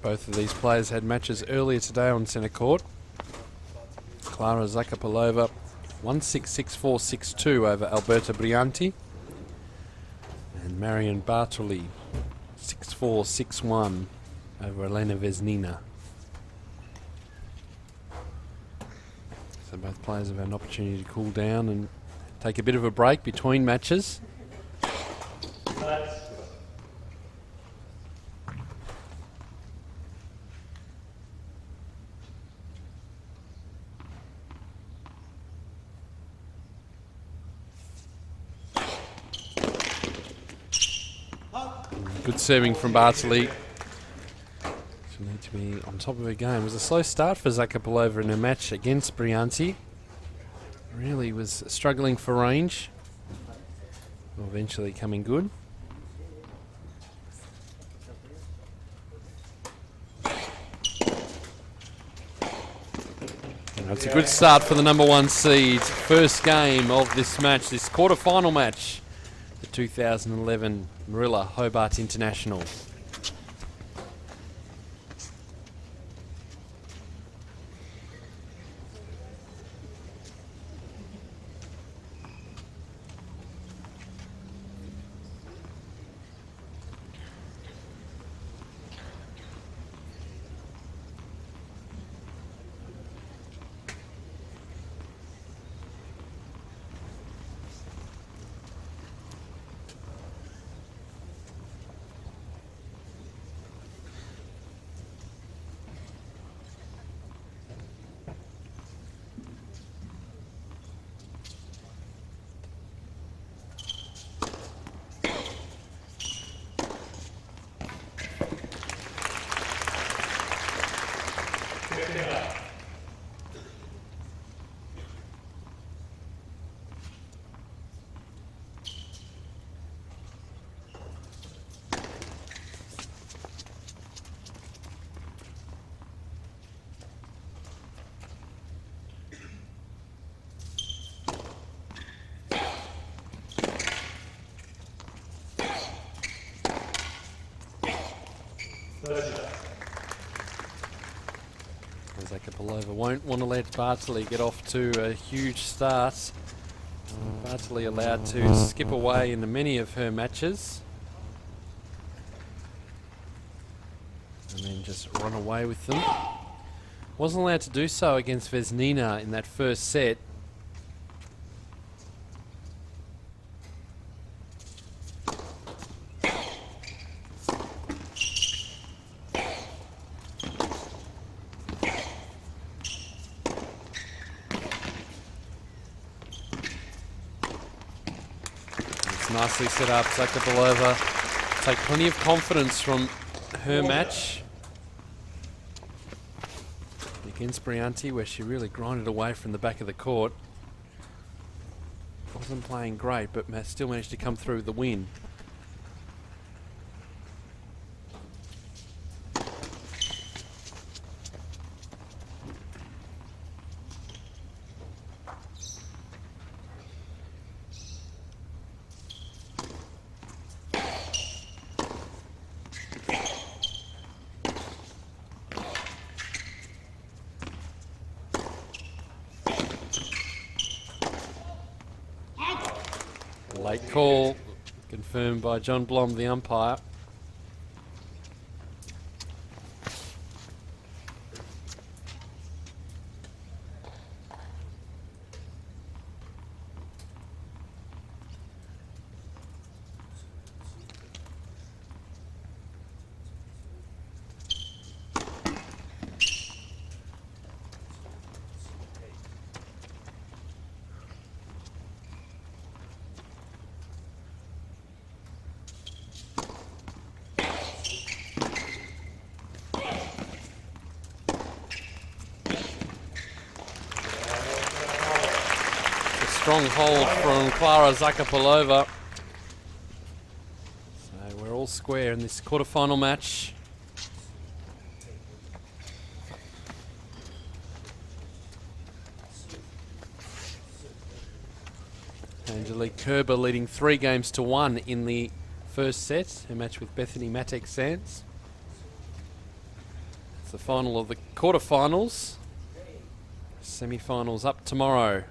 Both of these players had matches earlier today on centre court. Klara Zakopalova 1-6, 6-4, 6-2 over Alberta Brianti. And Marion Bartoli 6-4, 6-1 over Elena Vesnina. So both players have had an opportunity to cool down and take a bit of a break between matches. Good serving from Bartoli. She'll need to be on top of her game. It was a slow start for Zakopalova in her match against Brianti. Really was struggling for range. Eventually coming good. It's a good start for the number one seed. First game of this match, this quarter-final match. The 2011 Marilla Hobart International. Zakopalova won't want to let Bartoli get off to a huge start. Bartoli allowed to skip away in many of her matches. And then just run away with them. Wasn't allowed to do so against Vesnina in that first set. Nicely set up. Zakopalova take plenty of confidence from her match against Brianti, where she really grinded away from the back of the court. Wasn't playing great, but still managed to come through with the win. Late call, confirmed by John Blom, the umpire. strong hold from Klara Zakopalova. So we're all square in this quarterfinal match. Angelique Kerber leading 3-1 in the first set. Her match with Bethany Matek-Sands. It's the final of the quarterfinals. Semi-finals up tomorrow.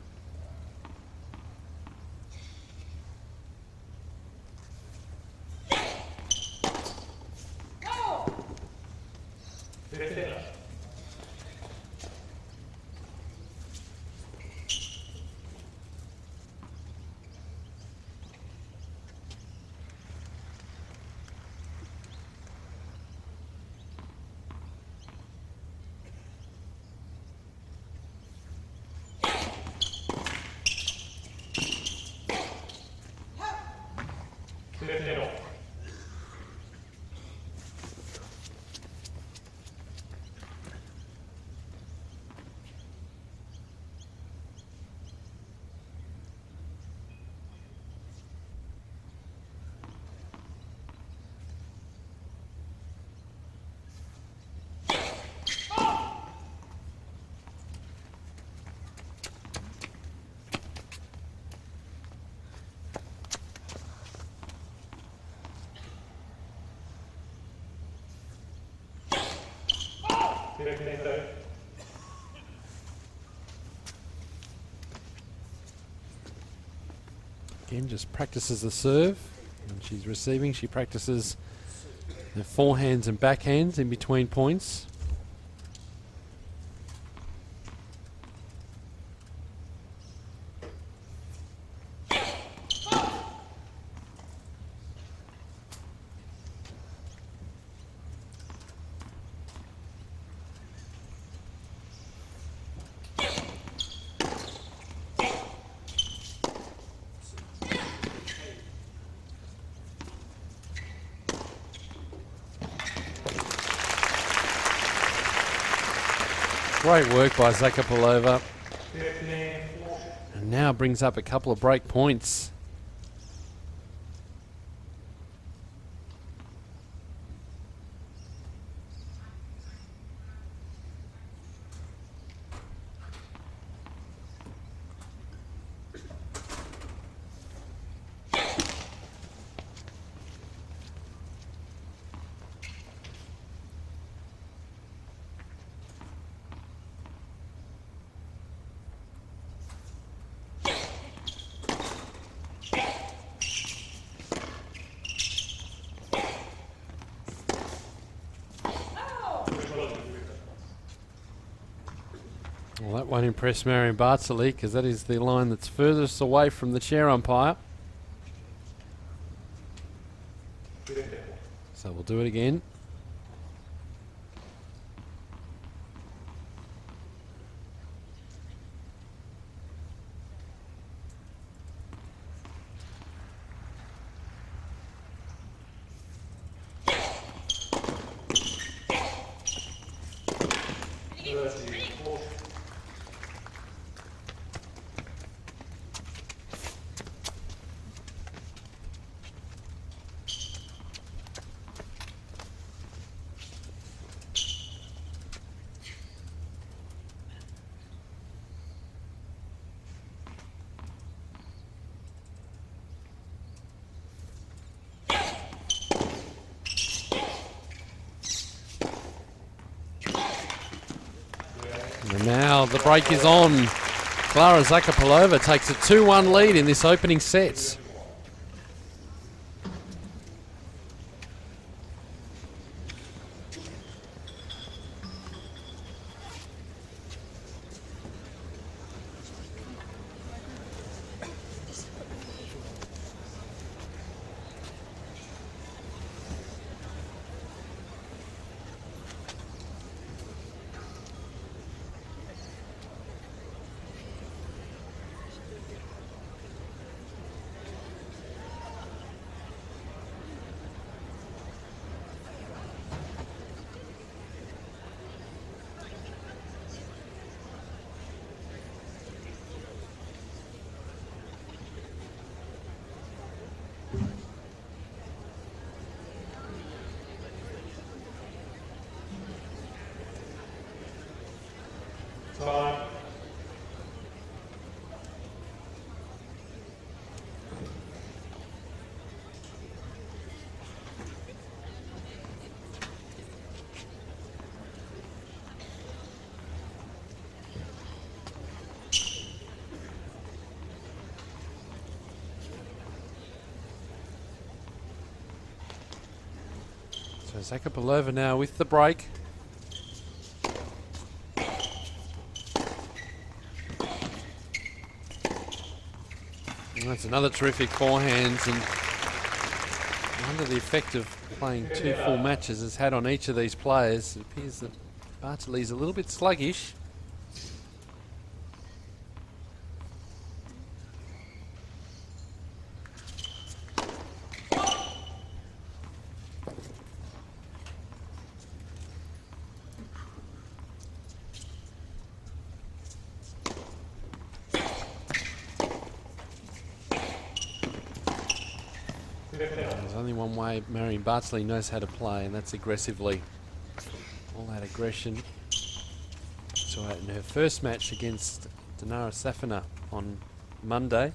Again, just practices the serve. When she's receiving, she practices the forehands and backhands in between points. Great work by Zakopalova. And now brings up a couple of break points. Well, that won't impress Marion Bartoli because that is the line that's furthest away from the chair umpire. So we'll do it again. And now the break is on. Klara Zakopalova takes a 2-1 lead in this opening set. So Zakopalova now with the break. And that's another terrific forehand, and under the effect of playing 2 full matches has had on each of these players, it appears that Bartoli's a little bit sluggish. There's only one way Marion Bartoli knows how to play, and that's aggressively. All that aggression. So in her first match against Dinara Safina on Monday.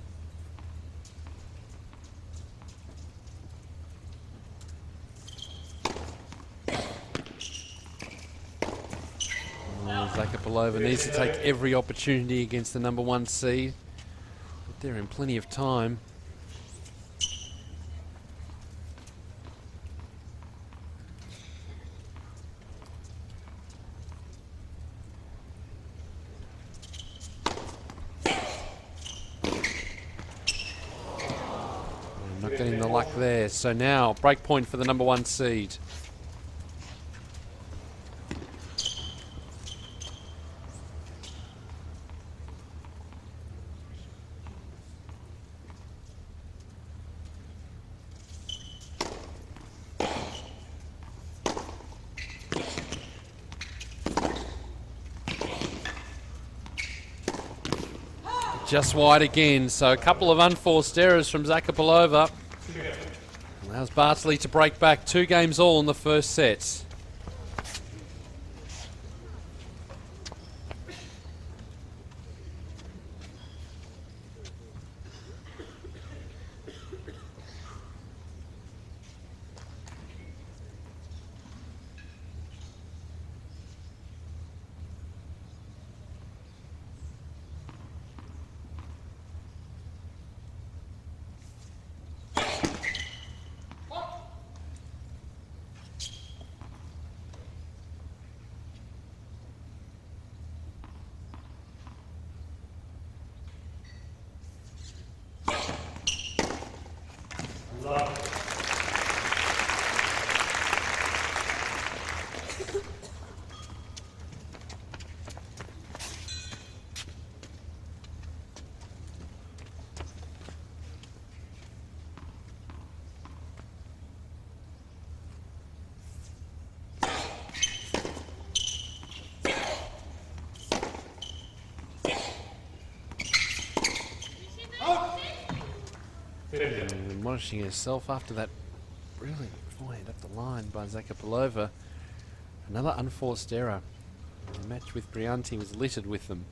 Zakopalova needs to take every opportunity against the #1 seed, but they're in plenty of time. Not getting the luck there. So now break point for the #1 seed. Just wide again, so a couple of unforced errors from Zakopalova. Allows Bartoli to break back 2 games all in the first set. Admonishing herself after that really forehand up the line by Zakopalova. Another unforced error. The match with Brianti was littered with them.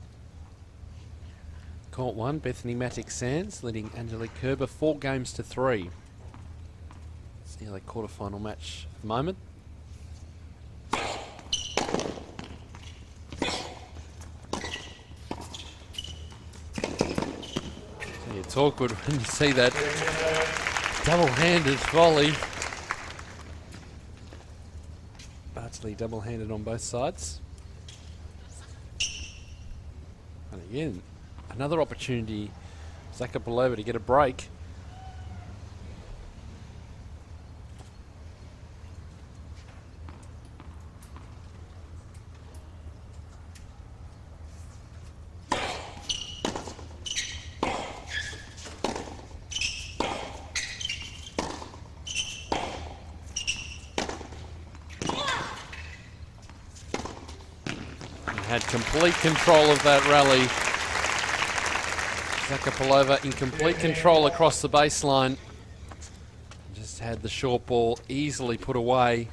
Court 1, Bethany Matic-Sands leading Angelique Kerber 4 games to 3. It's nearly a quarterfinal match at the moment. It's awkward when you see that double-handed volley. Bartoli double-handed on both sides. And again, another opportunity, Zakopalova to get a break. Had complete control of that rally. Zakopalova in complete control across the baseline. Just had the short ball easily put away.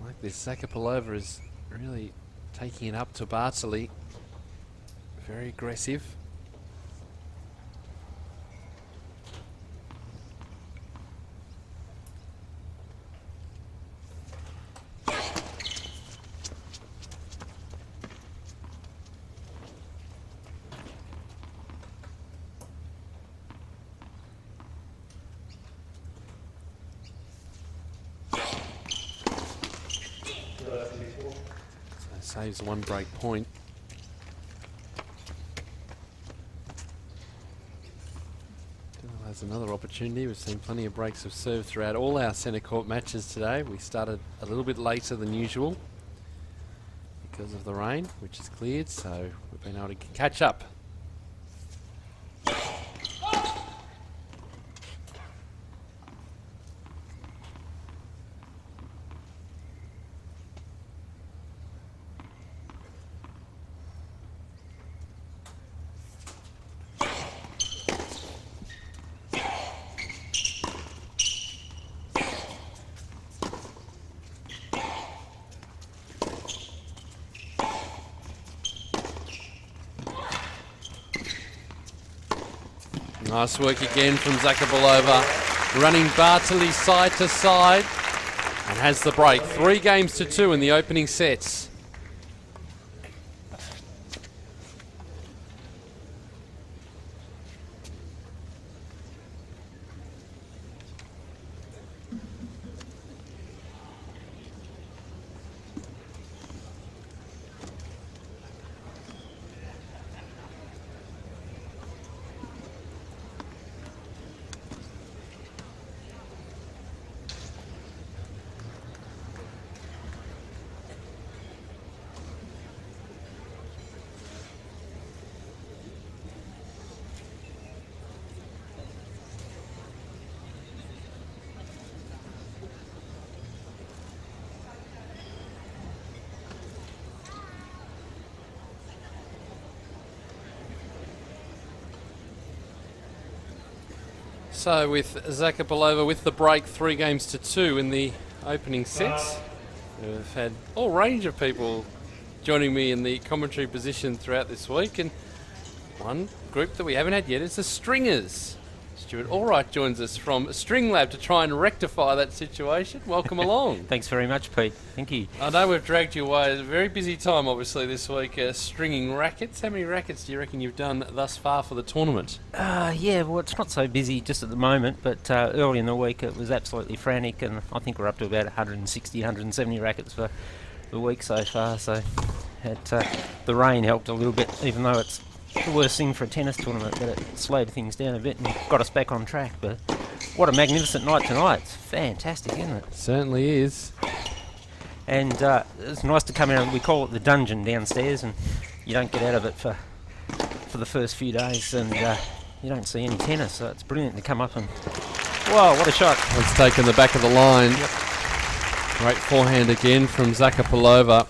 Like this, Zakopalova is really taking it up to Bartoli. Very aggressive. saves one break point. There's another opportunity. We've seen plenty of breaks of serve throughout all our centre court matches today. We started a little bit later than usual because of the rain, which is cleared, so we've been able to catch up. Nice work again from Zakopalova, running Bartoli side to side, and has the break. 3-2 in the opening sets. So with Zakopalova with the break, 3-2 in the opening sets. We've had all range of people joining me in the commentary position throughout this week, and one group that we haven't had yet is the Stringers. Stuart Allright joins us from String Lab to try and rectify that situation. Welcome along. Thanks very much, Pete. Thank you. I know we've dragged you away. It's a very busy time, obviously, this week, stringing rackets. How many rackets do you reckon you've done thus far for the tournament? Yeah, well, it's not so busy just at the moment, but early in the week it was absolutely frantic, and I think we're up to about 160, 170 rackets for the week so far. So the rain helped a little bit, even though it's the worst thing for a tennis tournament, but it slowed things down a bit and got us back on track. But what a magnificent night tonight. It's fantastic, isn't it? Certainly is. And it's nice to come out. We call it the dungeon downstairs, and you don't get out of it for the first few days, and you don't see any tennis, so it's brilliant to come up and... Whoa, what a shot. It's taken the back of the line. Yep. Great forehand again from Zakopalova.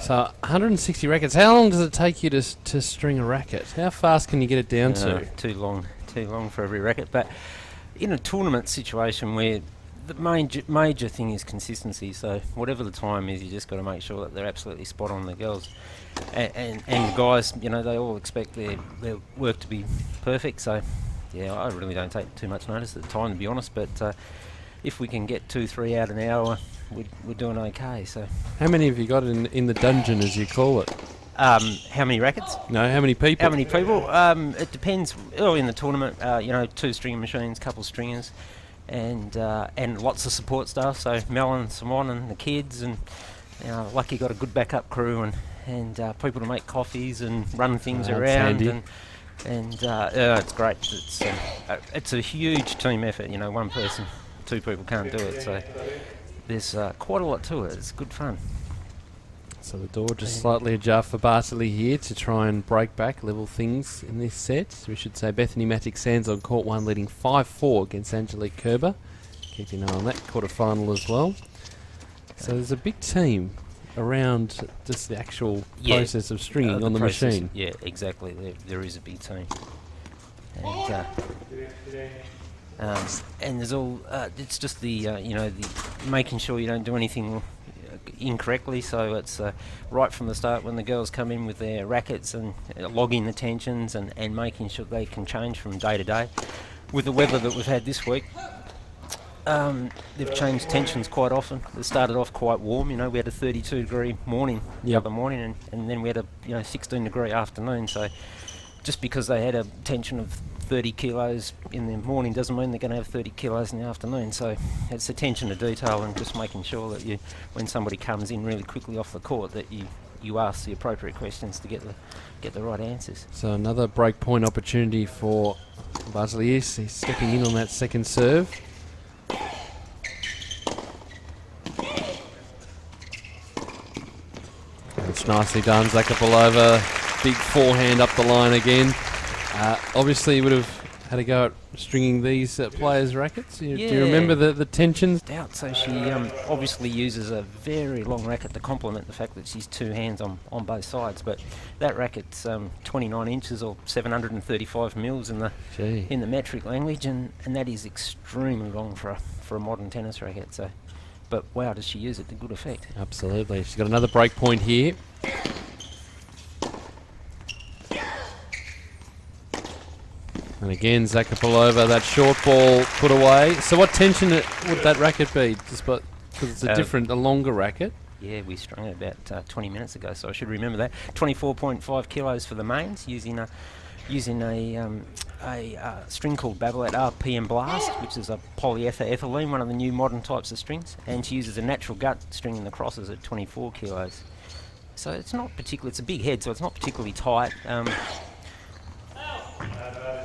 So 160 rackets. How long does it take you to string a racket? How fast can you get it down to? Too long for every racket. But in a tournament situation where the major thing is consistency, so whatever the time is, you just got to make sure that they're absolutely spot on, the girls. And the guys, you know, they all expect their work to be perfect. So, yeah, I really don't take too much notice at the time, to be honest. But if we can get 2-3 out an hour, we're doing okay. So, how many have you got in the dungeon, as you call it? How many rackets? No, how many people? How many people? It depends. Early in the tournament, 2 stringing machines, couple stringers, and lots of support staff. So Mel and Simon and the kids, and lucky got a good backup crew and people to make coffees and run things around. And it's great. It's a huge team effort. One person, 2 people can't do it. So there's quite a lot to it. It's good fun. So the door just slightly ajar for Bartoli here to try and break back, level things in this set. We should say Bethany Matic-Sands on court 1 leading 5-4 against Angelique Kerber. Keep an eye on that quarter-final as well. So there's a big team around just the actual process of stringing on the machine. Yeah, exactly. There is a big team. And there's all, it's just the making sure you don't do anything incorrectly, so it's right from the start when the girls come in with their rackets and logging the tensions and making sure they can change from day to day. With the weather that we've had this week, they've changed tensions quite often. It started off quite warm, we had a 32-degree morning the other morning, and then we had a 16-degree afternoon, so just because they had a tension of 30 kilos in the morning doesn't mean they're going to have 30 kilos in the afternoon. So it's attention to detail and just making sure that when somebody comes in really quickly off the court, that you ask the appropriate questions to get the right answers. So another break point opportunity for Bartoli. He's stepping in on that second serve. It's nicely done. Zakopalova, big forehand up the line again. Obviously, you would have had a go at stringing these players' rackets. Do you remember the tensions? Doubt. So she obviously uses a very long racket to complement the fact that she's two hands on both sides. But that racket's 29 inches or 735 mils in the metric language, and that is extremely long for a modern tennis racket. So, but wow, does she use it to good effect? Absolutely. She's got another break point here. And again, Zakopalova, that short ball put away. So what tension would that racket be? Just because it's a longer racket. Yeah, we strung it about 20 minutes ago, so I should remember that. 24.5 kilos for the mains, using a string called Babolat RPM Blast, which is a polyether-ethylene, one of the new modern types of strings. And she uses a natural gut string in the crosses at 24 kilos. So it's not particularly, it's a big head, so it's not particularly tight.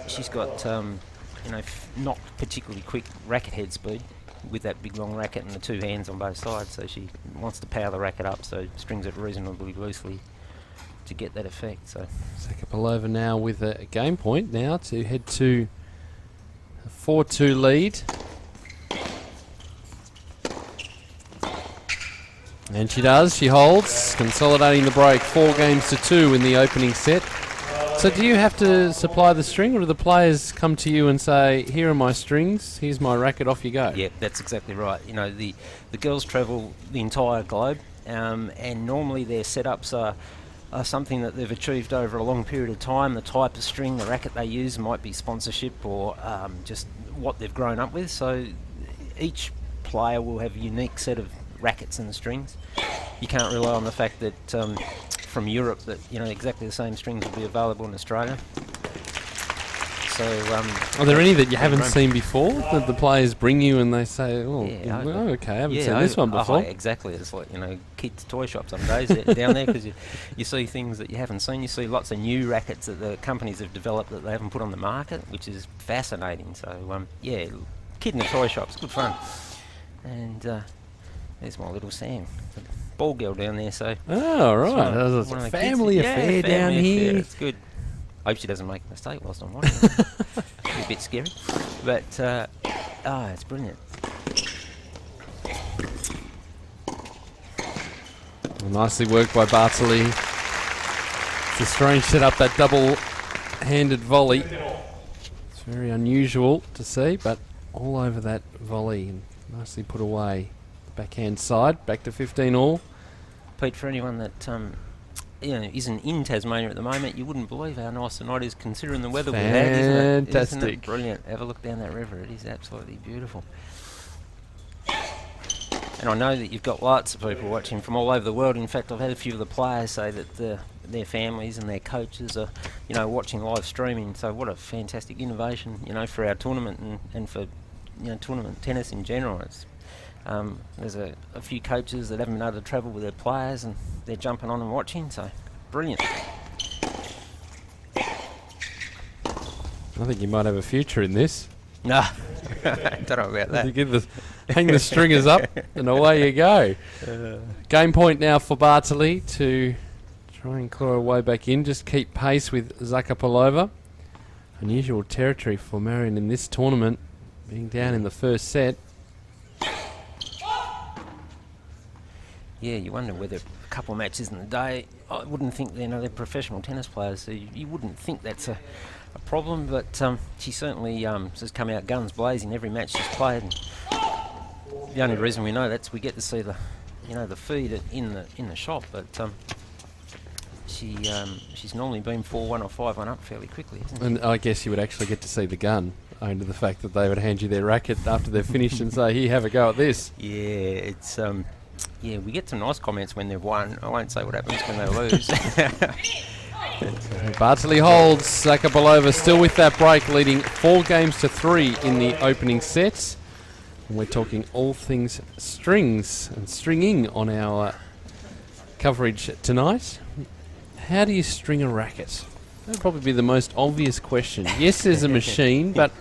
She's got, not particularly quick racket head speed with that big long racket and the two hands on both sides. So she wants to power the racket up, so strings it reasonably loosely to get that effect. So Zakopalova now with a game point now to head to a 4-2 lead. And she does. She holds, consolidating the break. 4-2 in the opening set. So do you have to supply the string, or do the players come to you and say, here are my strings, here's my racket, off you go? Yeah, that's exactly right. The girls travel the entire globe, and normally their setups are something that they've achieved over a long period of time. The type of string, the racket they use might be sponsorship or just what they've grown up with. So each player will have a unique set of rackets and strings. You can't rely on the fact that from Europe that exactly the same strings will be available in Australia. So are there any that you haven't seen before that the players bring you and they say, okay, I haven't seen this one before? Exactly. It's like kids' toy shops some days down there, because you see things that you haven't seen. You see lots of new rackets that the companies have developed that they haven't put on the market, which is fascinating. So kid in the toy shop's good fun. And there's my little Sam, the ball girl down there. So right, that's a family affair down here. It's good. Hope she doesn't make a mistake whilst I'm watching. It's a bit scary, but it's brilliant. Well, nicely worked by Bartoli. It's a strange setup, that double-handed volley. It's very unusual to see, but all over that volley and nicely put away. Backhand side, back to 15 all. Pete, for anyone that isn't in Tasmania at the moment, you wouldn't believe how nice the night is considering the weather we've had, isn't it? Isn't it brilliant? Have a look down that river. It is absolutely beautiful. And I know that you've got lots of people watching from all over the world. In fact, I've had a few of the players say that their families and their coaches are, watching live streaming. So what a fantastic innovation, for our tournament and for, tournament tennis in general. It's there's a few coaches that haven't been able to travel with their players, and they're jumping on and watching, so brilliant. I think you might have a future in this. No, don't know about that. You hang the stringers up and away you go. Game point now for Bartoli to try and claw her way back in, just keep pace with Zakopalova. Unusual territory for Marion in this tournament, being down in the first set. Yeah, you wonder whether a couple of matches in the day, I wouldn't think they're professional tennis players, so you wouldn't think that's a problem, but she certainly has come out guns blazing every match she's played. And the only reason we know that's we get to see the feed in the shop, but she's normally been 4-1 or 5-1 up fairly quickly, isn't she? And I guess you would actually get to see the gun, owing to the fact that they would hand you their racket after they've finished and say, here, have a go at this. Yeah, it's we get some nice comments when they've won. I won't say what happens when they lose. Bartoli holds. Zakopalova still with that break, leading 4-3 in the opening sets. And we're talking all things strings and stringing on our coverage tonight. How do you string a racket? That would probably be the most obvious question. Yes, there's a machine, but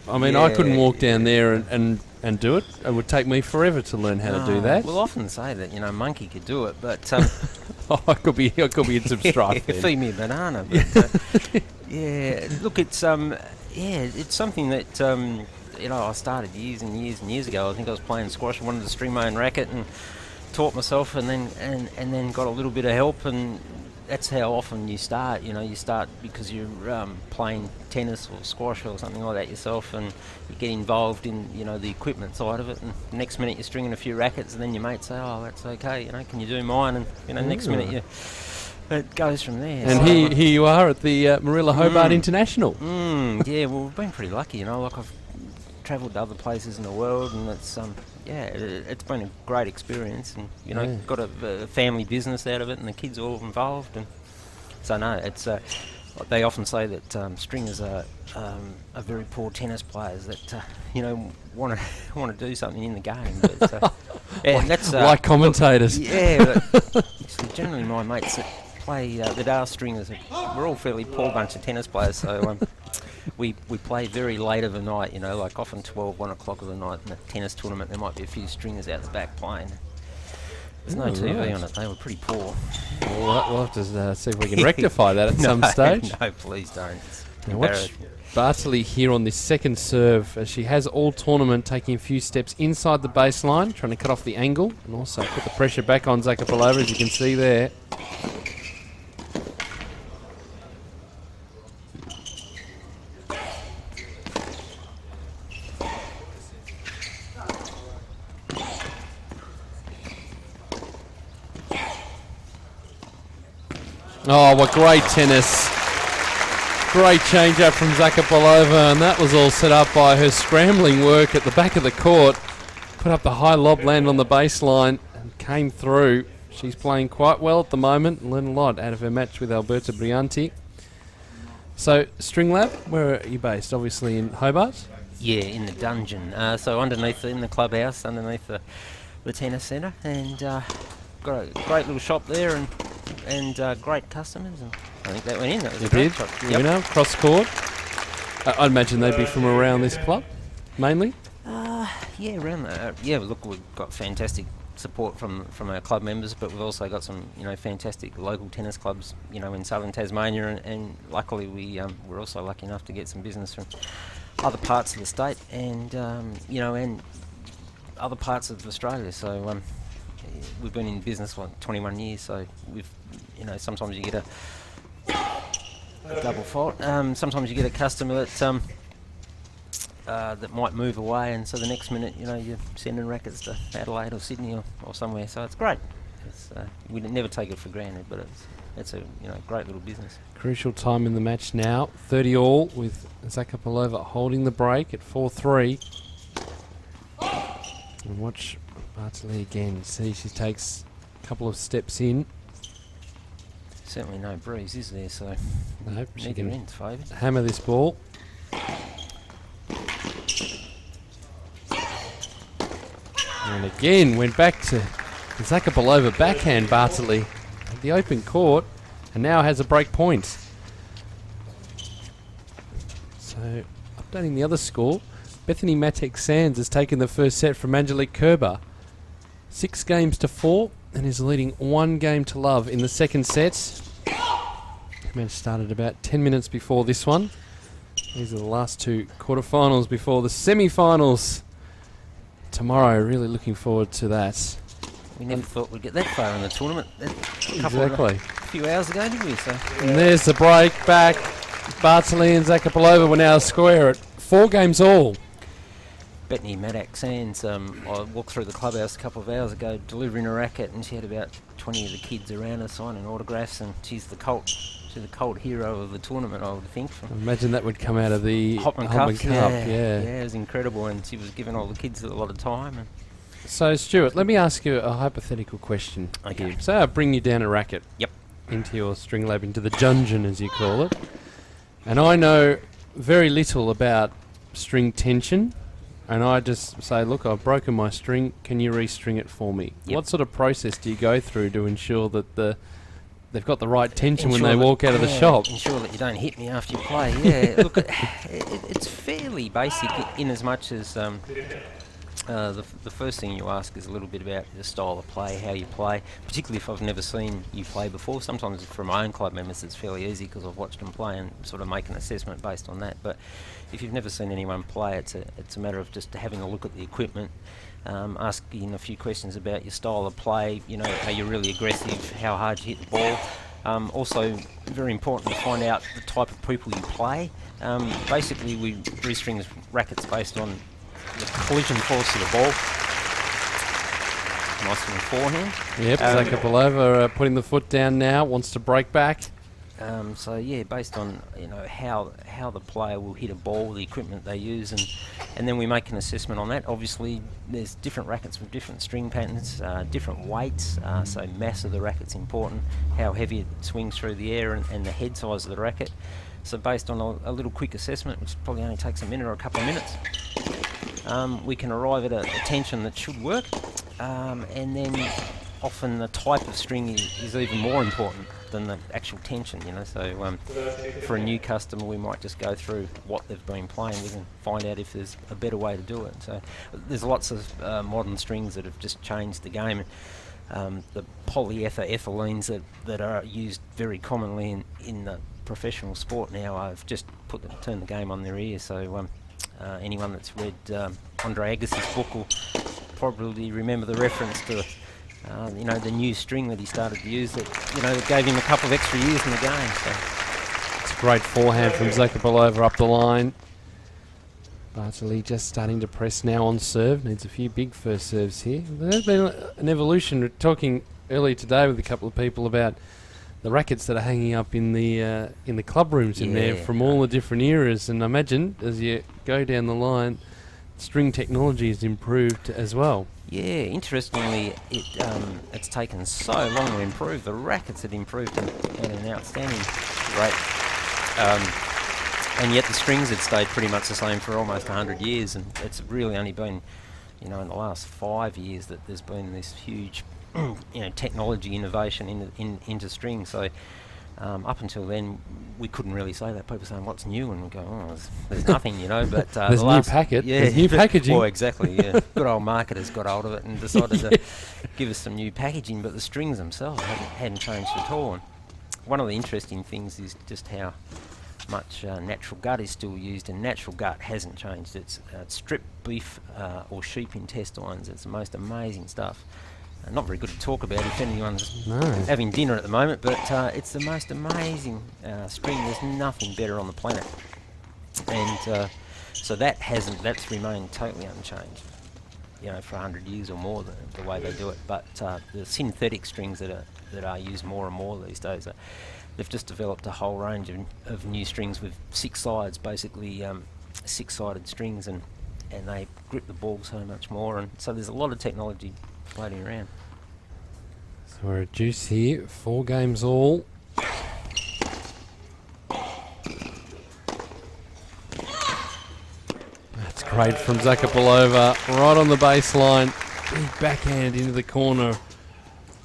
I mean, I couldn't walk down there and do it. It would take me forever to learn how to do that. We'll often say that, monkey could do it, but... I could be in some strife then. Feed me a banana. But, look, it's something that, I started years and years and years ago. I think I was playing squash. I wanted to string my own racket and taught myself and then got a little bit of help, and that's how often you start. You start because you're playing tennis or squash or something like that yourself, and you get involved in the equipment side of it. And the next minute you're stringing a few rackets, and then your mates say, "Oh, that's okay. Can you do mine?" And next minute it goes from there. And so here you are at the Hobart International. Yeah, well, we've been pretty lucky. Like I've travelled to other places in the world, and it's it's been a great experience, and got a family business out of it, and the kids are all involved, and so no, it's they often say that stringers are very poor tennis players that want to do something in the game, but that's like commentators. Generally my mates that play that are stringers, we're all fairly poor bunch of tennis players, so we play very late of the night, like often 12, 1 o'clock of the night in a tennis tournament. There might be a few stringers out the back playing. There's no TV on it. They were pretty poor. Well, we'll have to see if we can rectify that at some stage. No, please don't. Now watch Bartoli here on this second serve, as she has all tournament, taking a few steps inside the baseline, trying to cut off the angle and also put the pressure back on Zakopalova, as you can see there. Oh, what great tennis. Great change up from Zakopalova, and that was all set up by her scrambling work at the back of the court. Put up the high lob, land on the baseline, and came through. She's playing quite well at the moment and learned a lot out of her match with Alberta Brianti. So, String Lab, where are you based? Obviously in Hobart? Yeah, in the dungeon. So underneath, in the clubhouse, underneath the tennis centre, and got a great little shop there, and great customers, and I think that went in. That was a great shot. Winner, cross court. I'd imagine they'd be from around this club, mainly? Around that. Look, we've got fantastic support from our club members, but we've also got some fantastic local tennis clubs in southern Tasmania, and luckily we're also lucky enough to get some business from other parts of the state, and and other parts of Australia. So we've been in business for 21 years, so we've sometimes you get a double fault. Sometimes you get a customer that that might move away, and so the next minute you're sending rackets to Adelaide or Sydney or somewhere. So it's great. We never take it for granted, but it's a great little business. Crucial time in the match now, 30 all, with Zakopalova holding the break at 4-3. And watch Bartoli again. See, she takes a couple of steps in. Certainly no breeze, is there? So no, she can ends favoured. Hammer this ball. And again, went back to Zakopalova backhand. Bartoli at the open court, and now has a break point. So, updating the other score, Bethany Matek-Sands has taken the first set from Angelique Kerber. 6-4, and is leading 1-0 in the second set. The match started about 10 minutes before this one. These are the last two quarterfinals before the semi-finals tomorrow. Really looking forward to that. We never thought we'd get that far in the tournament. Exactly. A few hours ago, did we? So. And there's the break back. Bartoli and Zakopalova were now square at 4 games all. Bethany Matek-Sands, I walked through the clubhouse a couple of hours ago delivering a racket, and she had about 20 of the kids around her signing autographs, and she's the cult hero of the tournament, I would think. I imagine that would come out of the Hopman Cup. Yeah, it was incredible, and she was giving all the kids a lot of time. And so, Stuart, let me ask you a hypothetical question. Okay. Here. Say I bring you down a racket. Yep. into your string lab, into the dungeon as you call it. And I know very little about string tension. And I just say, look, I've broken my string. Can you restring it for me? Yep. What sort of process do you go through to ensure that they've got the right tension when Ensure they that- walk out of the yeah, shop? Ensure that you don't hit me after you play. Yeah, look, it's fairly basic in as much as the first thing you ask is a little bit about the style of play, how you play, particularly if I've never seen you play before. Sometimes for my own club members it's fairly easy because I've watched them play and sort of make an assessment based on that. But if you've never seen anyone play, it's a matter of just having a look at the equipment, asking a few questions about your style of play. You know, are you really aggressive? How hard you hit the ball? Also, very important to find out the type of people you play. Basically, we restring rackets based on the collision force of the ball. Nice one forehand. Yep, Zakopalova putting the foot down now, wants to break back. So yeah, based on how the player will hit a ball, the equipment they use, and then we make an assessment on that. Obviously, there's different rackets with different string patterns, different weights. So mass of the racket's important, how heavy it swings through the air, and the head size of the racket. So based on a little quick assessment, which probably only takes a minute or a couple of minutes, we can arrive at a tension that should work, and then often the type of string is even more important than the actual tension, you know. So for a new customer, we might just go through what they've been playing with and find out if there's a better way to do it. So there's lots of modern strings that have just changed the game. The polyethylenes that are used very commonly in the professional sport now, I've just turned the game on their ear. So anyone that's read Andre Agassi's book will probably remember the reference to the new string that he started to use that gave him a couple of extra years in the game. So it's a great forehand from Zakopalova up the line. Bartoli just starting to press now on serve. Needs a few big first serves here. There's been an evolution. We're talking earlier today with a couple of people about the rackets that are hanging up in the club rooms in there from all the different eras. And I imagine as you go down the line, string technology has improved as well. Yeah, interestingly, it's taken so long to improve. The rackets had improved at an outstanding rate. And yet the strings had stayed pretty much the same for almost 100 years. And it's really only been, in the last 5 years that there's been this huge, technology innovation into string. So up until then, we couldn't really say that. People saying, what's new? And we go, oh, there's nothing, but... there's new packet, there's new packaging. Well, exactly, yeah. Good old marketers got hold of it and decided to give us some new packaging, but the strings themselves hadn't changed at all. And one of the interesting things is just how much natural gut is still used, and natural gut hasn't changed. It's strip beef or sheep intestines. It's the most amazing stuff. Not very good to talk about if anyone's having dinner at the moment, but it's the most amazing string. There's nothing better on the planet, and so that's remained totally unchanged, for 100 years or more, the way they do it. But the synthetic strings that are used more and more these days, they've just developed a whole range of new strings with 6 sides, basically 6-sided strings, and they grip the ball so much more, and so there's a lot of technology floating around. So we're at deuce here, 4 games all. That's great from Zakopalova, right on the baseline. Big backhand into the corner.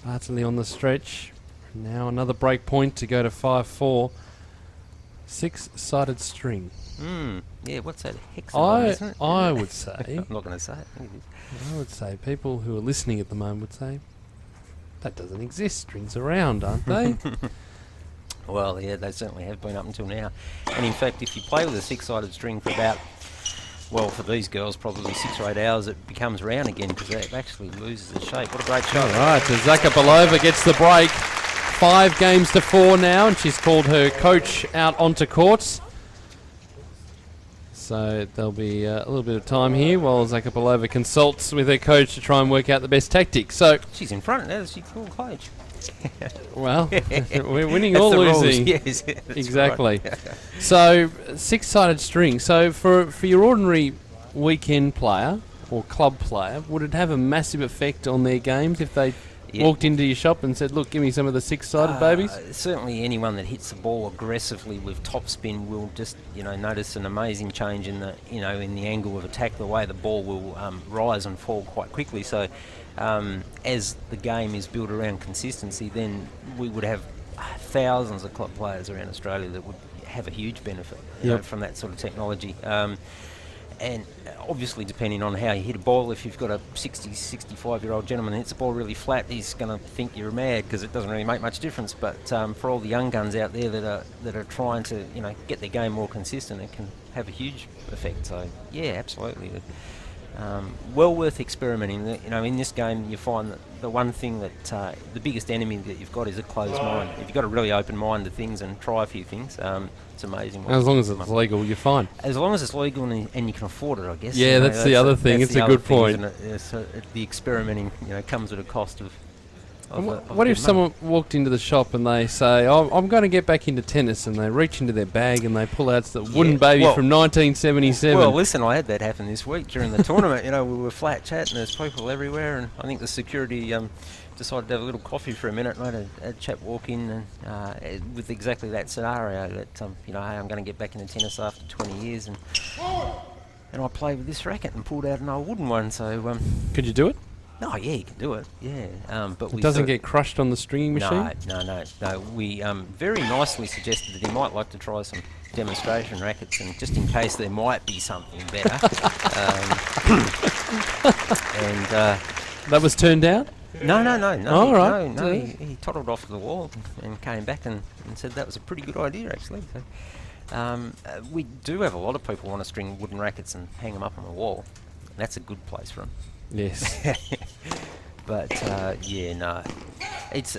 Bartoli on the stretch. Now another break point to go to 5-4. 6-sided string. Yeah, what's that? Hexagon, isn't it? I would say... I'm not going to say it. I would say people who are listening at the moment would say, that doesn't exist. Strings around, aren't they? Well, yeah, they certainly have been up until now. And in fact, if you play with a 6-sided string for about, for these girls, probably 6 or 8 hours, it becomes round again because it actually loses its shape. What a great shot. All right, so Zakopalova gets the break. 5 games to 4 now, and she's called her coach out onto court. So there'll be a little bit of time here while Zakopalova consults with her coach to try and work out the best tactics. So she's in front now. She's called coach. Well, we're winning or losing. Yes, exactly. Right. So 6-sided string. So for your ordinary weekend player or club player, would it have a massive effect on their games if they walked into your shop and said, look, give me some of the six-sided babies? Certainly anyone that hits the ball aggressively with topspin will just, notice an amazing change in the, in the angle of attack, the way the ball will rise and fall quite quickly. So as the game is built around consistency, then we would have thousands of club players around Australia that would have a huge benefit from that sort of technology. And obviously, depending on how you hit a ball, if you've got a 60, 65-year-old gentleman that hits the ball really flat, he's going to think you're mad because it doesn't really make much difference. But for all the young guns out there that are trying to, get their game more consistent, it can have a huge effect. So, yeah, absolutely. Well worth experimenting. In this game, you find that the one thing that the biggest enemy that you've got is a closed mind. If you've got a really open mind to things and try a few things, it's amazing. As long as it's legal, you're fine. As long as it's legal and you can afford it, I guess. Yeah, that's the other thing. It's a good point. The experimenting, comes at a cost of. What if someone walked into the shop and they say, I'm going to get back into tennis, and they reach into their bag and they pull out the wooden baby from 1977? Well, listen, I had that happen this week during the tournament. We were flat chatting, there's people everywhere, and I think the security decided to have a little coffee for a minute, and I had a chap walk in and with exactly that scenario that, hey, I'm going to get back into tennis after 20 years, and I played with this racket and pulled out an old wooden one. So could you do it? Oh yeah, you can do it. Yeah, but it doesn't get crushed on the stringing machine. No. We very nicely suggested that he might like to try some demonstration rackets, and just in case there might be something better. And that was turned down. No. All right. No. He toddled off to the wall and came back and said that was a pretty good idea, actually. So, we do have a lot of people want to string wooden rackets and hang them up on the wall. That's a good place for them. Yes. But it's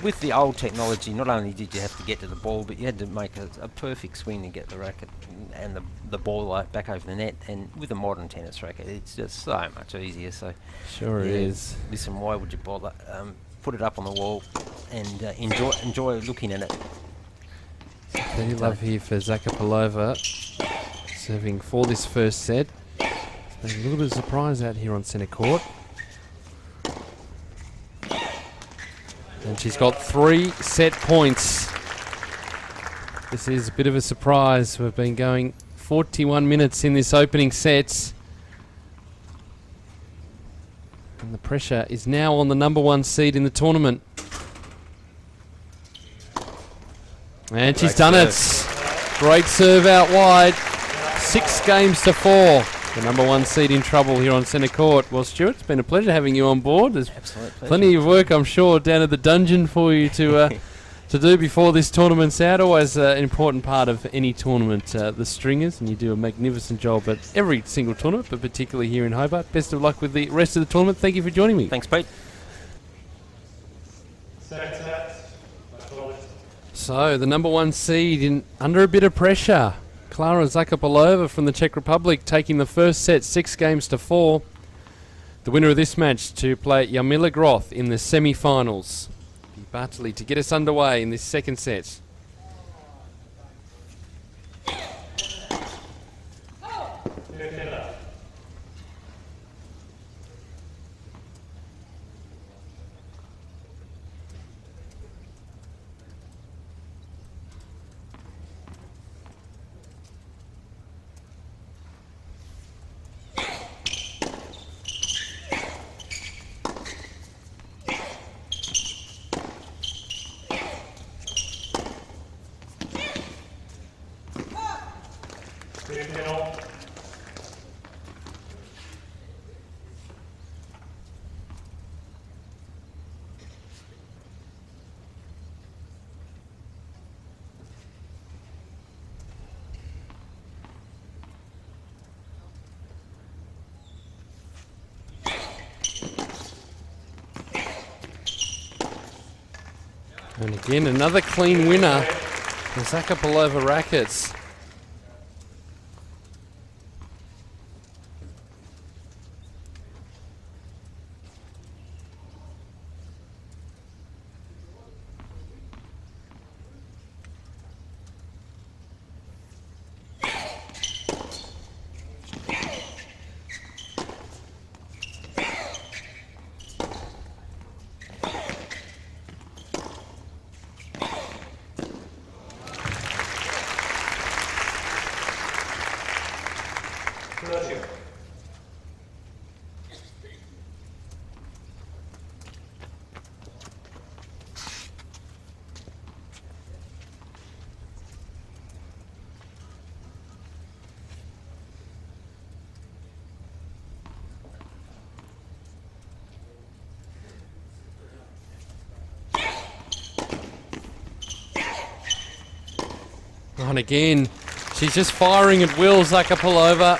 with the old technology, not only did you have to get to the ball, but you had to make a perfect swing to get the racket and the ball back over the net. And with a modern tennis racket, it's just so much easier. So sure it is. Listen, why would you bother? Put it up on the wall and enjoy looking at it. Very love here for Zakopalova, serving for this first set. There's a little bit of surprise out here on centre court. And she's got 3 set points. This is a bit of a surprise. We've been going 41 minutes in this opening set. And the pressure is now on the number 1 seed in the tournament. And she's done it. Great serve out wide. 6 games to 4. The number 1 seed in trouble here on centre court. Well, Stuart, it's been a pleasure having you on board. There's plenty of work, I'm sure, down at the dungeon for you to do before this tournament's out. Always an important part of any tournament, the stringers, and you do a magnificent job at every single tournament, but particularly here in Hobart. Best of luck with the rest of the tournament. Thank you for joining me. Thanks, Pete. So, the number 1 seed under a bit of pressure. Klara Zakopalova from the Czech Republic taking the first set 6 games to 4. The winner of this match to play Jarmila Groth in the semi-finals. Bartoli to get us underway in this second set. And again, another clean winner for Zakopalova rackets. And again, she's just firing at will, Zakopalova.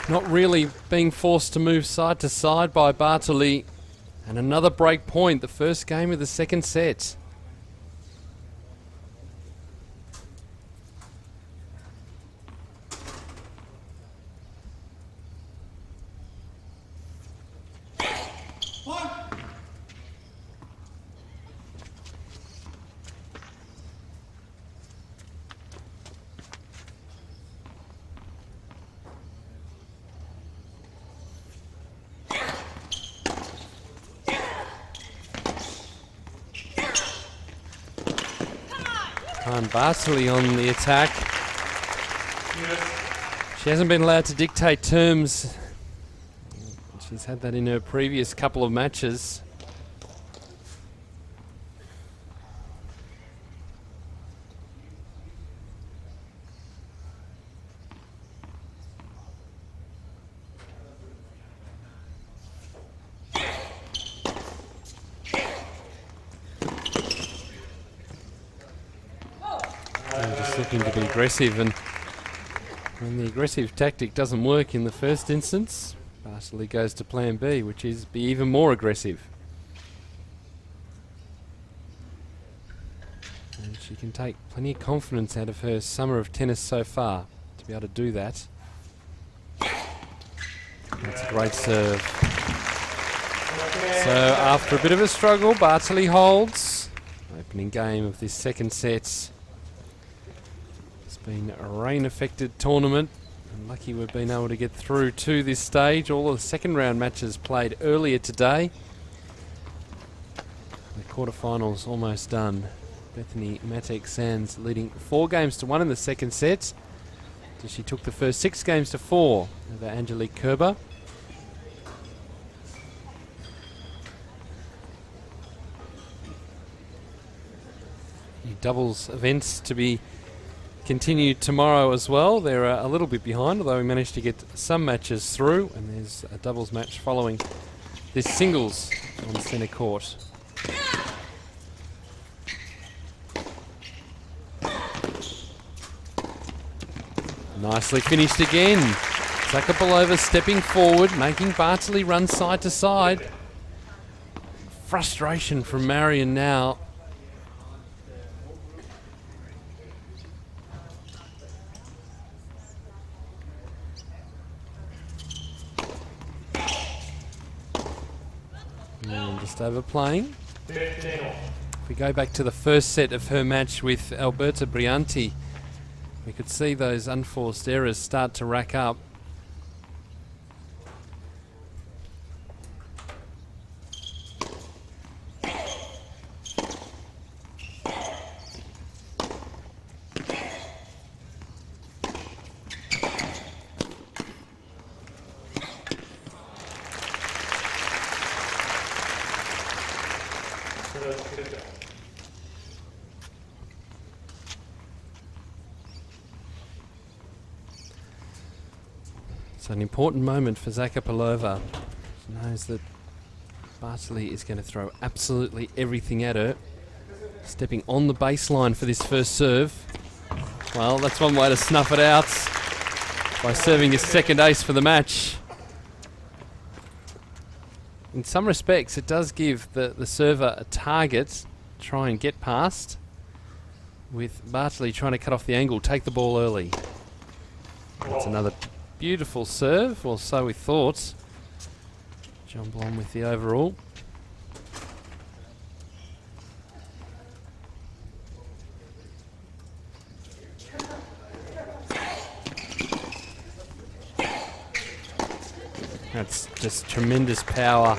Not really being forced to move side to side by Bartoli. And another break point, the first game of the second set. And Bartoli on the attack. She hasn't been allowed to dictate terms. She's had that in her previous couple of matches. Looking to be aggressive, and when the aggressive tactic doesn't work in the first instance, Bartoli goes to plan B, which is be even more aggressive. And she can take plenty of confidence out of her summer of tennis so far to be able to do that. That's a great serve. So after a bit of a struggle, Bartoli holds. Opening game of this second set. Been a rain-affected tournament, and lucky we've been able to get through to this stage. All of the second round matches played earlier today. The quarterfinals almost done. Bethany Matek-Sands leading 4-1 in the second set. So she took the first 6 games to 4 over Angelique Kerber. New doubles events to be continued tomorrow as well. They're a little bit behind, although we managed to get some matches through, and there's a doubles match following this singles on centre court. Nicely finished again. Zakopalova stepping forward, making Bartoli run side to side. Frustration from Marion now. Just overplaying. If we go back to the first set of her match with Alberta Brianti, we could see those unforced errors start to rack up. It's an important moment for Zakopalova. She knows that Bartoli is going to throw absolutely everything at her. Stepping on the baseline for this first serve. Well, that's one way to snuff it out, by serving his second ace for the match. In some respects, it does give the server a target to try and get past, with Bartoli trying to cut off the angle, take the ball early. That's another beautiful serve, or so we thought. John Blom with the overall. That's just tremendous power.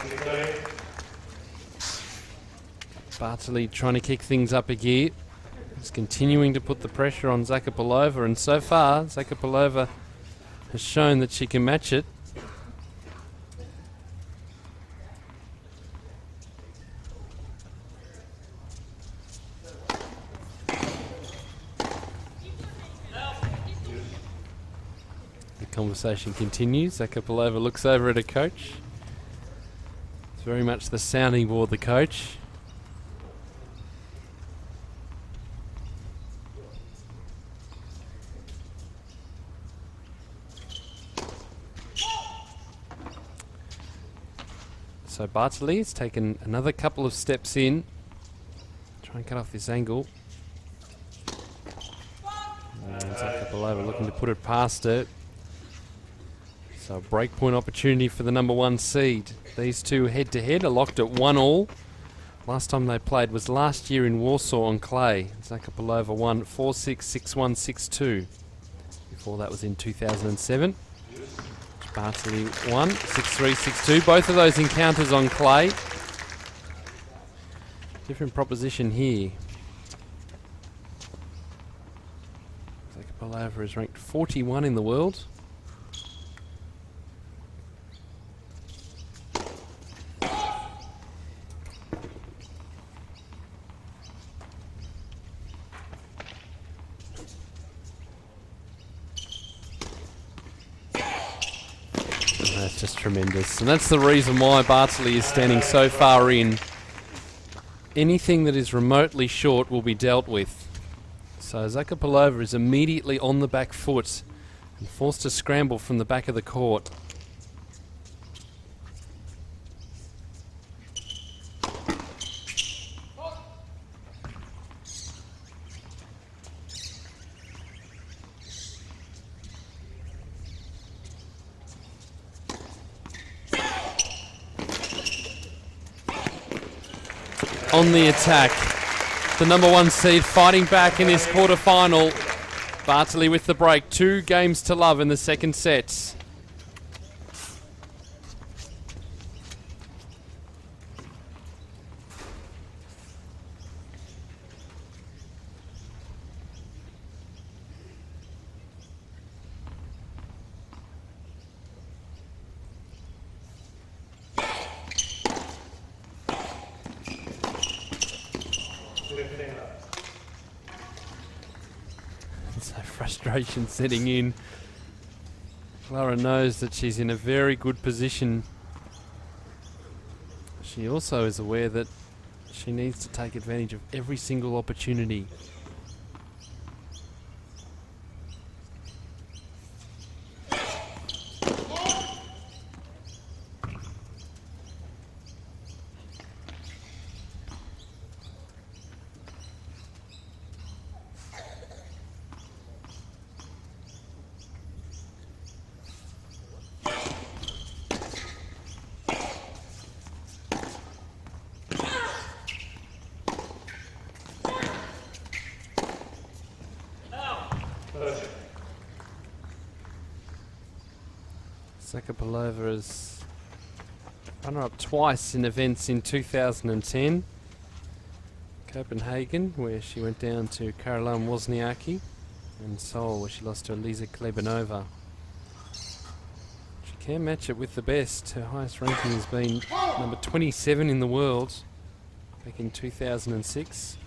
Bartoli trying to kick things up a gear. He's continuing to put the pressure on Zakopalova, and so far Zakopalova has shown that she can match it. The conversation continues. Zakopalova looks over at her coach. It's very much the sounding board, the coach. So Bartoli has taken another couple of steps in. Try and cut off this angle. And Zakopalova looking to put it past it. So a breakpoint opportunity for the number 1 seed. These two head-to-head are locked at 1-1. Last time they played was last year in Warsaw on clay. Zakopalova won 4-6, 6-1, 6-2. Before that was in 2007. Bartoli won 6-3, 6-2. Both of those encounters on clay. Different proposition here. Zakopalova is ranked 41 in the world. That's just tremendous. And that's the reason why Bartoli is standing so far in. Anything that is remotely short will be dealt with. So Zakopalova is immediately on the back foot and forced to scramble from the back of the court. On the attack, the number 1 seed fighting back in this quarterfinal. Bartoli with the break. 2 games to love in the second set. So frustration setting in. Klara knows that she's in a very good position. She also is aware that she needs to take advantage of every single opportunity. Zakopalova is runner-up twice in events in 2010. Copenhagen, where she went down to Caroline Wozniacki, and Seoul, where she lost to Elisa Klebanova. She can match it with the best. Her highest ranking has been number 27 in the world back in 2006.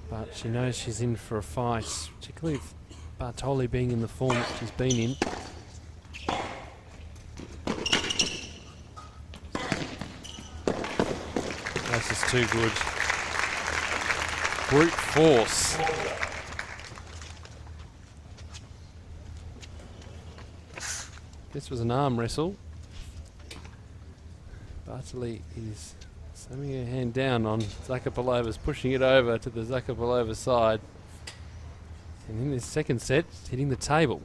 But she knows she's in for a fight, particularly with Bartoli being in the form that she's been in. This is too good. Brute force. This was an arm wrestle. Bartoli is slamming her hand down on Zakopalova's, pushing it over to the Zakopalova side. And in this second set, it's hitting the table.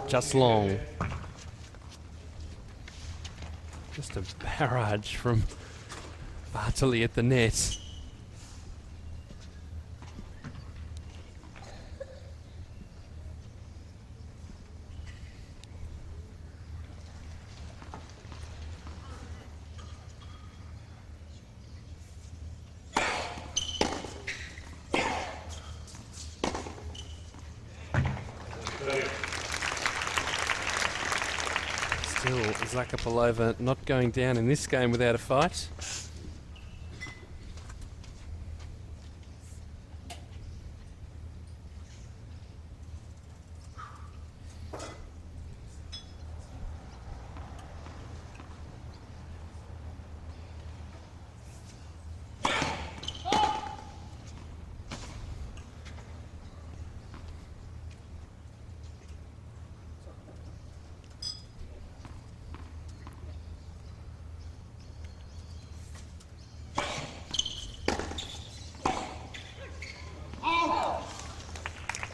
Just long. Just a barrage from Bartoli at the net. Still, Zakopalova not going down in this game without a fight.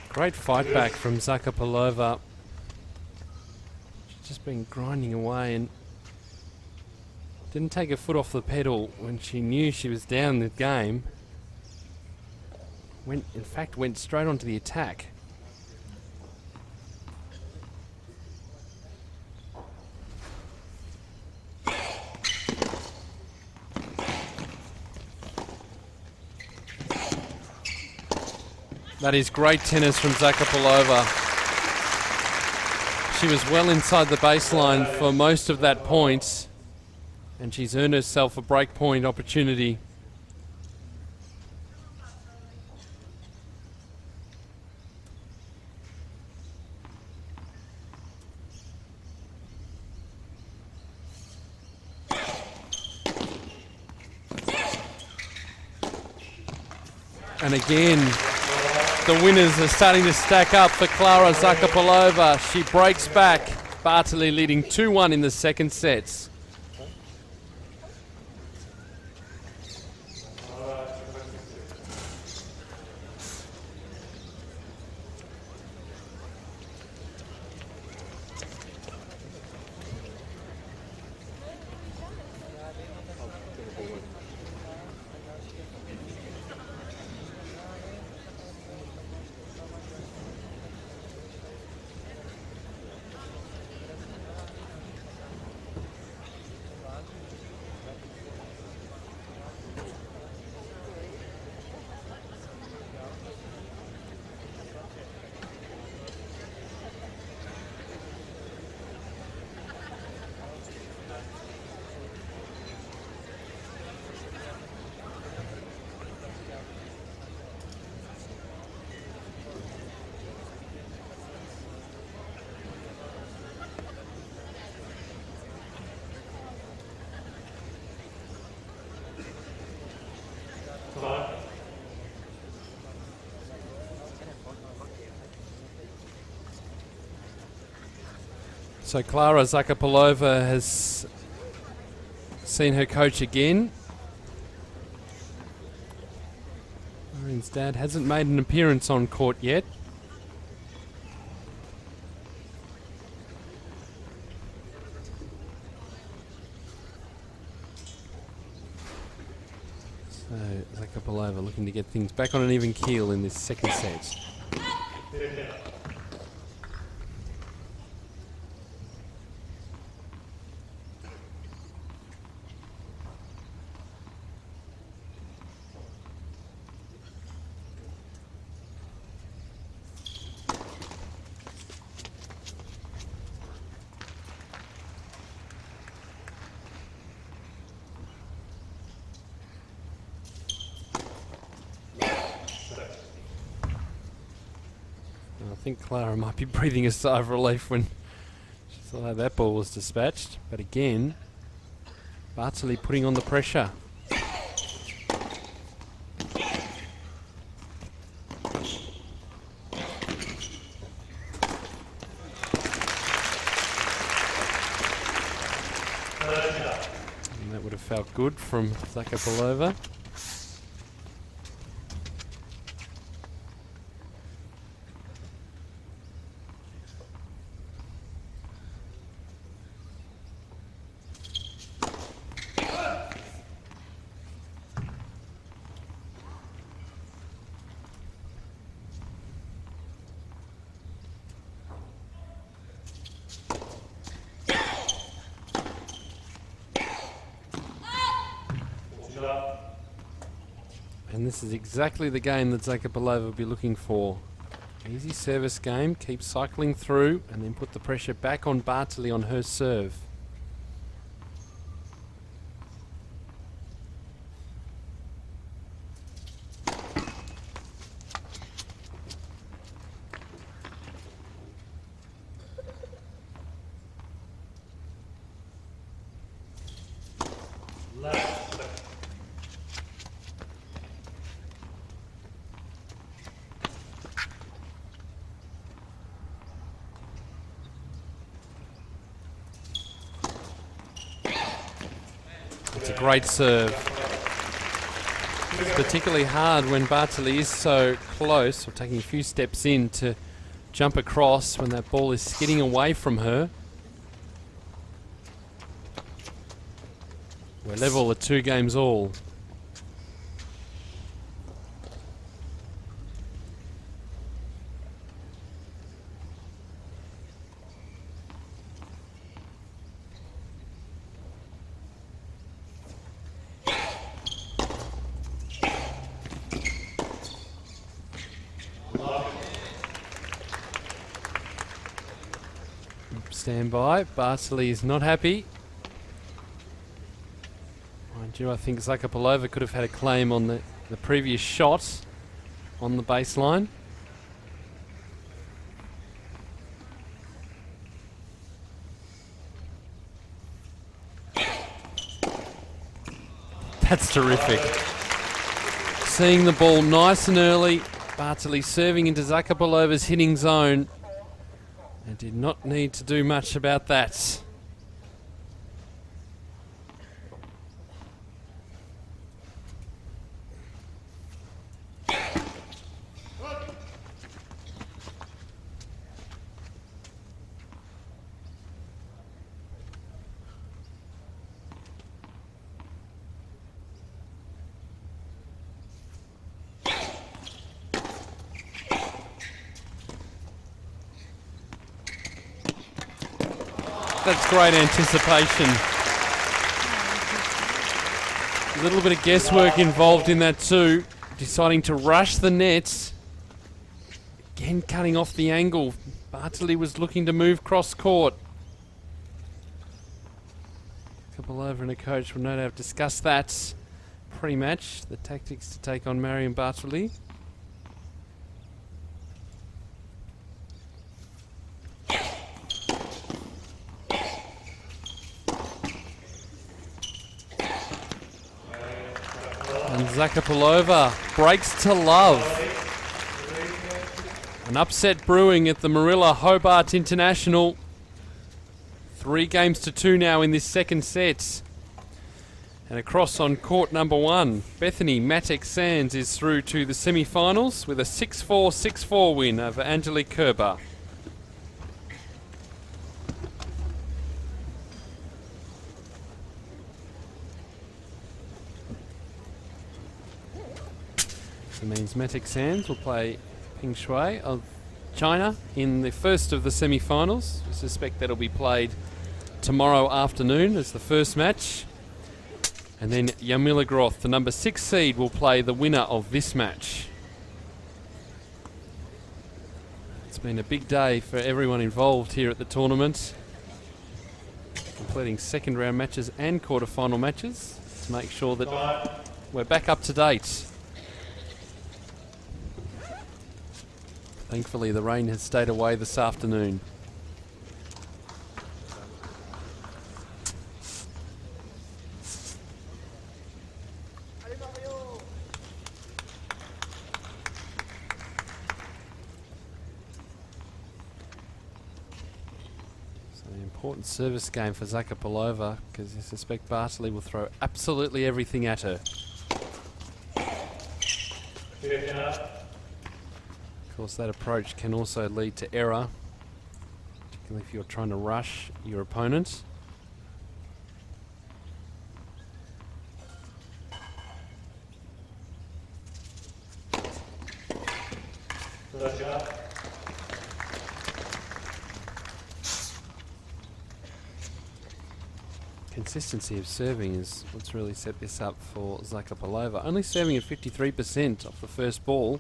Great fight back from Zakopalova. She's just been grinding away and didn't take her foot off the pedal when she knew she was down the game. In fact, went straight onto the attack. That is great tennis from Zakopalova. She was well inside the baseline for most of that point, and she's earned herself a break point opportunity. And again, the winners are starting to stack up for Klara Zakopalova. She breaks back. Bartoli leading 2-1 in the second sets. So Klara Zakopalova has seen her coach again. Marion's dad hasn't made an appearance on court yet. So Zakopalova looking to get things back on an even keel in this second set. I think Klara might be breathing a sigh of relief when she saw how that ball was dispatched. But again, Bartoli putting on the pressure. And that would have felt good from Zakopalova. And this is exactly the game that Zakopalova will be looking for. Easy service game, keep cycling through, and then put the pressure back on Bartoli on her serve. It's a great serve. It's particularly hard when Bartoli is so close, or taking a few steps in to jump across when that ball is skidding away from her. We're level at 2 games all. Stand by. Bartoli is not happy. Mind you, I think Zakopalova could have had a claim on the previous shot on the baseline. That's terrific. Seeing the ball nice and early. Bartoli serving into Zakopalova's hitting zone. And did not need to do much about that. That's great anticipation. A little bit of guesswork involved in that too. Deciding to rush the nets. Again cutting off the angle. Bartoli was looking to move cross court. Zakopalova and a coach will no doubt discuss that pre-match. The tactics to take on Marion Bartoli. And Zakopalova breaks to love. An upset brewing at the Marilla Hobart International. 3 games to 2 now in this second set. And across on court number 1, Bethany Matek-Sands is through to the semi-finals with a 6-4, 6-4 win over Angelique Kerber. It means Matek-Sands will play Ping Shui of China in the first of the semi-finals. I suspect that'll be played tomorrow afternoon as the first match. And then Yamila Groth, the number 6 seed, will play the winner of this match. It's been a big day for everyone involved here at the tournament, completing second round matches and quarter-final matches to make sure that we're back up to date. Thankfully, the rain has stayed away this afternoon. So an important service game for Zakopalova, because I suspect Bartoli will throw absolutely everything at her. Of course, that approach can also lead to error, particularly if you're trying to rush your opponent. Consistency of serving is what's really set this up for Zakopalova. Only serving at 53% off the first ball,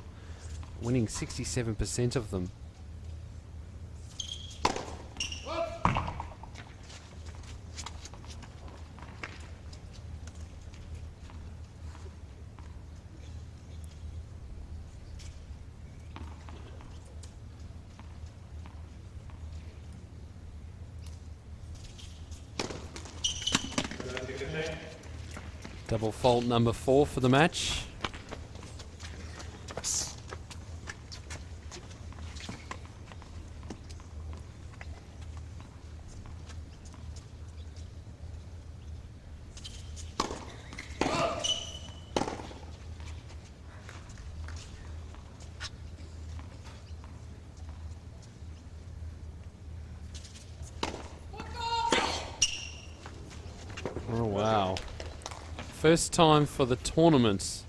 winning 67% of them. Double fault number 4 for the match. Oh wow. First time for the tournament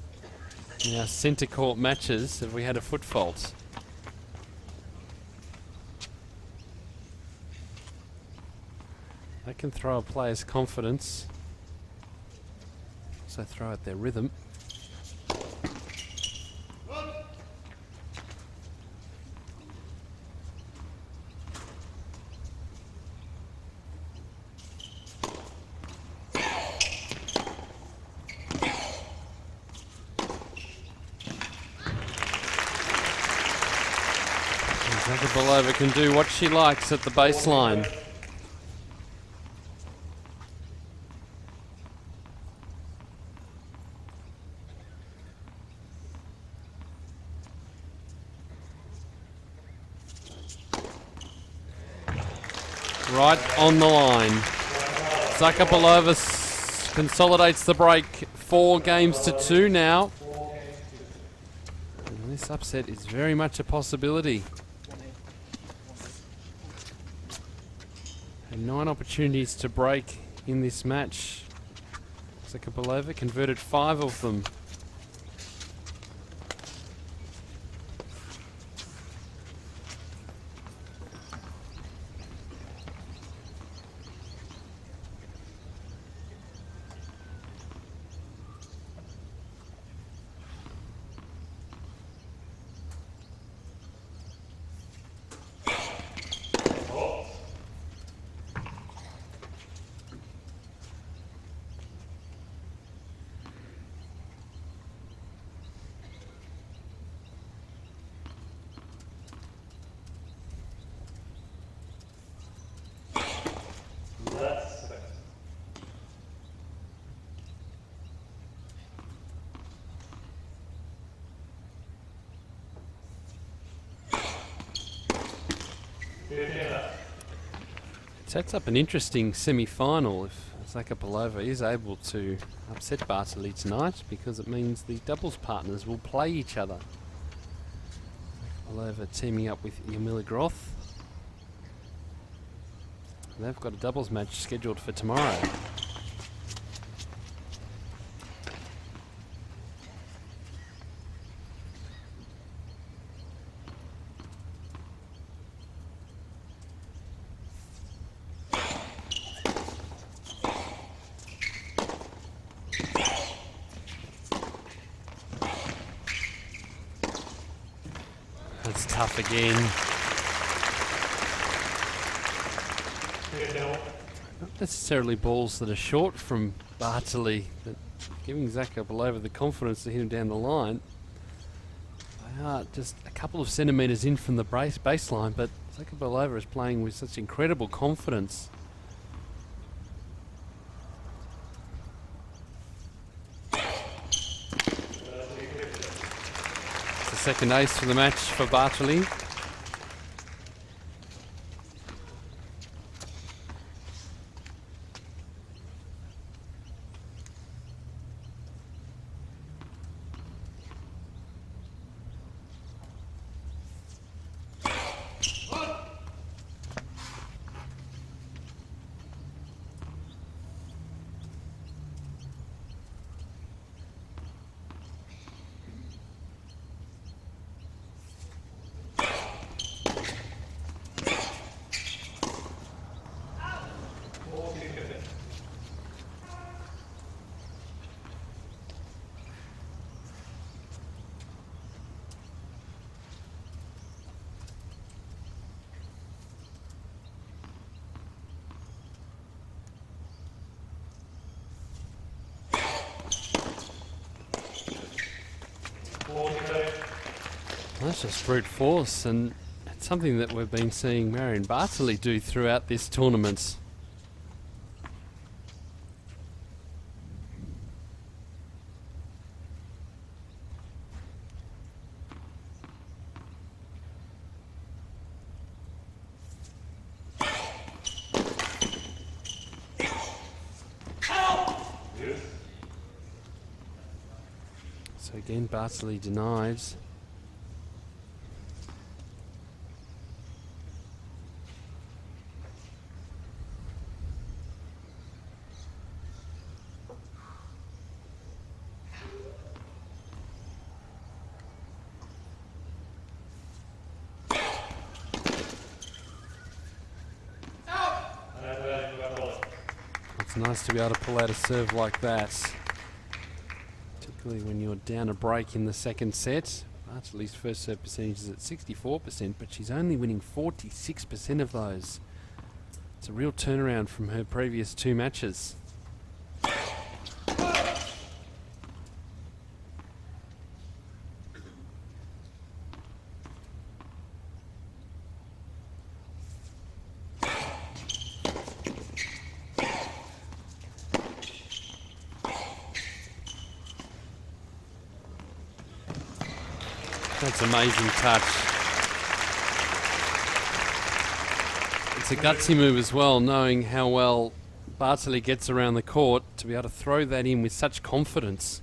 in our centre court matches have we had a foot fault. That can throw a player's confidence, also throw out their rhythm. Zakopalova can do what she likes at the baseline. Right on the line. Zakopalova consolidates the break, 4 games to 2 now. And this upset is very much a possibility. And 9 opportunities to break in this match. Zakopalova converted 5 of them. Sets up an interesting semi-final if Zakopalova is able to upset Bartoli tonight, because it means the doubles partners will play each other. Zakopalova teaming up with Yamila Groth. They've got a doubles match scheduled for tomorrow. That's tough again. Not necessarily balls that are short from Bartoli, but giving Zakopalova the confidence to hit him down the line. They are just a couple of centimetres in from the baseline, but Zakopalova is playing with such incredible confidence. Second ace for the match for Bartoli. That's just brute force, and it's something that we've been seeing Marion Bartoli do throughout this tournament. So again, Bartoli denies. It's nice to be able to pull out a serve like that, particularly when you're down a break in the second set. Bartoli's first serve percentage is at 64%, but she's only winning 46% of those. It's a real turnaround from her previous two matches. That's amazing touch. It's a gutsy move as well, knowing how well Bartoli gets around the court, to be able to throw that in with such confidence.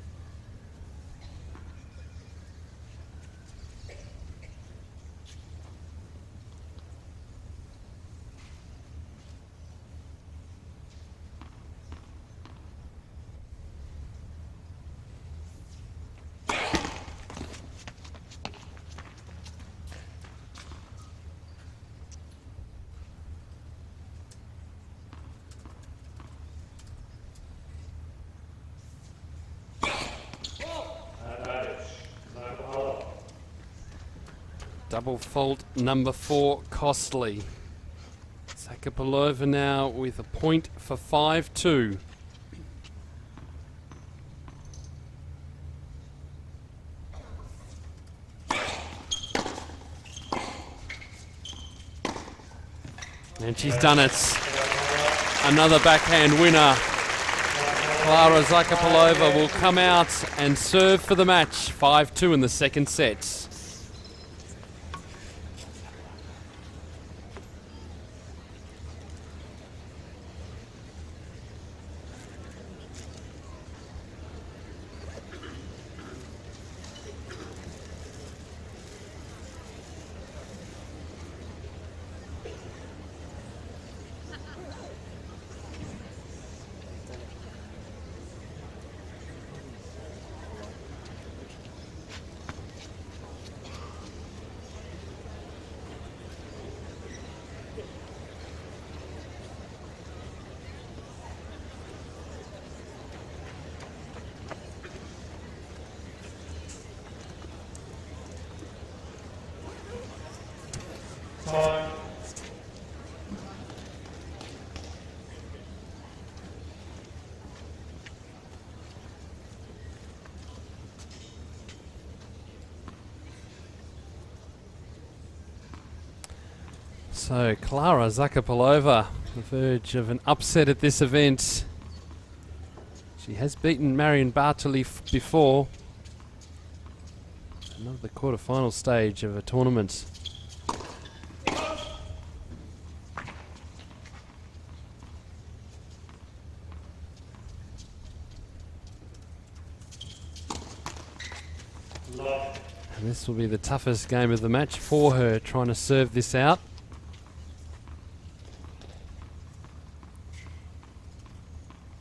Double fault number 4 costly. Zakopalova now with a point for 5-2. And she's done it. Another backhand winner. Klara Zakopalova will come out and serve for the match. 5-2 in the second set. So Klara Zakopalova, the verge of an upset at this event. She has beaten Marion Bartoli before. Not the quarter-final stage of a tournament. And this will be the toughest game of the match for her, trying to serve this out.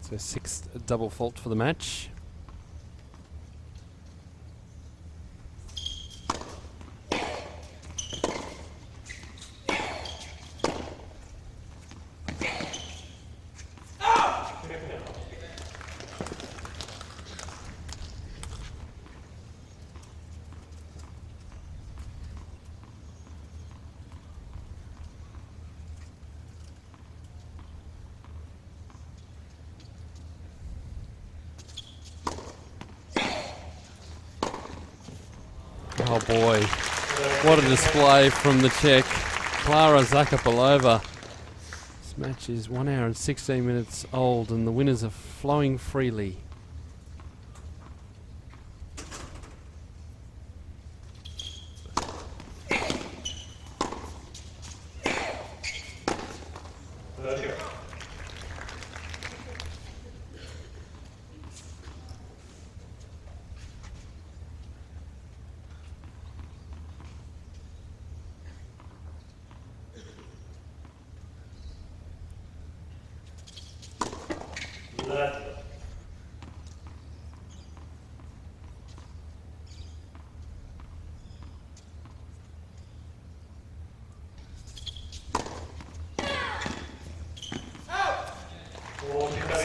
So 6th double fault for the match. Oh boy. What a display from the Czech, Klara Zakopalova. This match is 1 hour and 16 minutes old and the winners are flowing freely.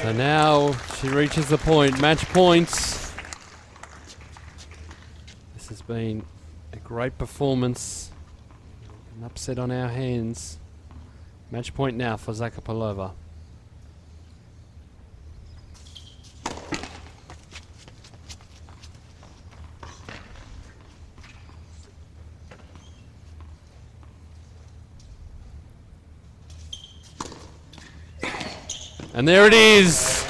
So now she reaches the point, match points. This has been a great performance, an upset on our hands. Match point now for Zakopalova. And there it is.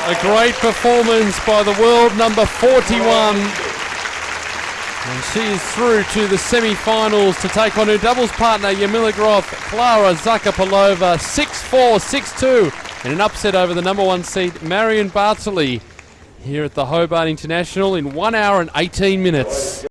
A great performance by the world number 41. And she is through to the semi-finals to take on her doubles partner, Jarmila Grof, Klara Zakopalova, 6-4, 6-2, in an upset over the number 1 seed, Marion Bartoli, here at the Hobart International in 1 hour and 18 minutes.